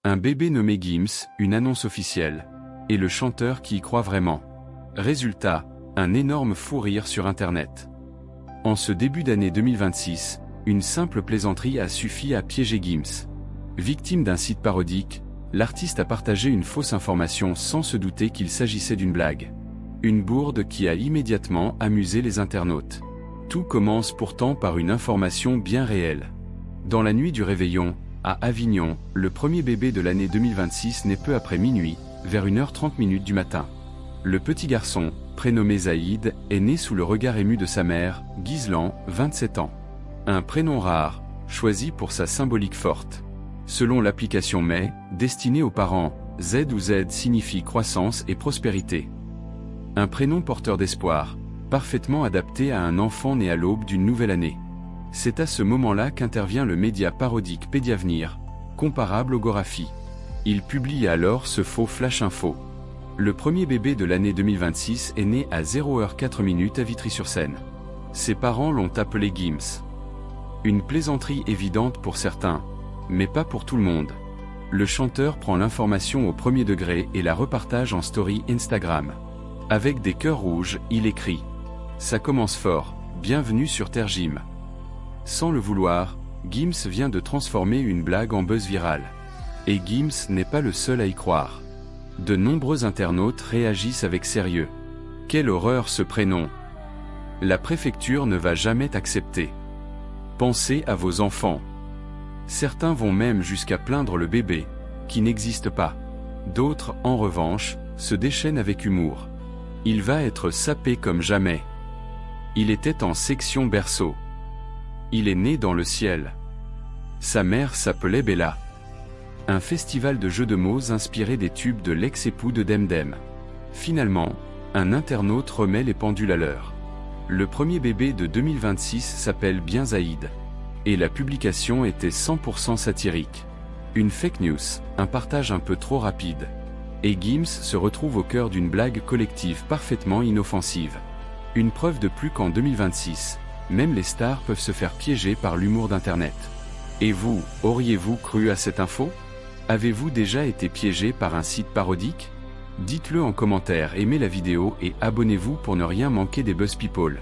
Un bébé nommé Gims, une annonce officielle. Et le chanteur qui y croit vraiment. Résultat, un énorme fou rire sur Internet. En ce début d'année 2026, une simple plaisanterie a suffi à piéger Gims. Victime d'un site parodique, l'artiste a partagé une fausse information sans se douter qu'il s'agissait d'une blague. Une bourde qui a immédiatement amusé les internautes. Tout commence pourtant par une information bien réelle. Dans la nuit du réveillon, à Avignon, le premier bébé de l'année 2026 naît peu après minuit, vers 1h30 du matin. Le petit garçon, prénommé Zaïd, est né sous le regard ému de sa mère, Ghislaine, 27 ans. Un prénom rare, choisi pour sa symbolique forte. Selon l'application May, destinée aux parents, Z ou Z signifie croissance et prospérité. Un prénom porteur d'espoir, parfaitement adapté à un enfant né à l'aube d'une nouvelle année. C'est à ce moment-là qu'intervient le média parodique Pédiavenir, comparable au Gorafi. Il publie alors ce faux flash info. Le premier bébé de l'année 2026 est né à 0h04 à Vitry-sur-Seine. Ses parents l'ont appelé Gims. Une plaisanterie évidente pour certains, mais pas pour tout le monde. Le chanteur prend l'information au premier degré et la repartage en story Instagram. Avec des cœurs rouges, il écrit « Ça commence fort, bienvenue sur Terre Gym ». Sans le vouloir, Gims vient de transformer une blague en buzz viral. Et Gims n'est pas le seul à y croire. De nombreux internautes réagissent avec sérieux. Quelle horreur ce prénom! La préfecture ne va jamais t'accepter. Pensez à vos enfants. Certains vont même jusqu'à plaindre le bébé, qui n'existe pas. D'autres, en revanche, se déchaînent avec humour. Il va être sapé comme jamais. Il était en section berceau. Il est né dans le ciel. Sa mère s'appelait Bella. Un festival de jeux de mots inspiré des tubes de l'ex-époux de Demdem. Finalement, un internaute remet les pendules à l'heure. Le premier bébé de 2026 s'appelle bien Zaïd. Et la publication était 100% satirique. Une fake news, un partage un peu trop rapide. Et Gims se retrouve au cœur d'une blague collective parfaitement inoffensive. Une preuve de plus qu'en 2026, même les stars peuvent se faire piéger par l'humour d'Internet. Et vous, auriez-vous cru à cette info? Avez-vous déjà été piégé par un site parodique? Dites-le en commentaire, aimez la vidéo et abonnez-vous pour ne rien manquer des Buzz People.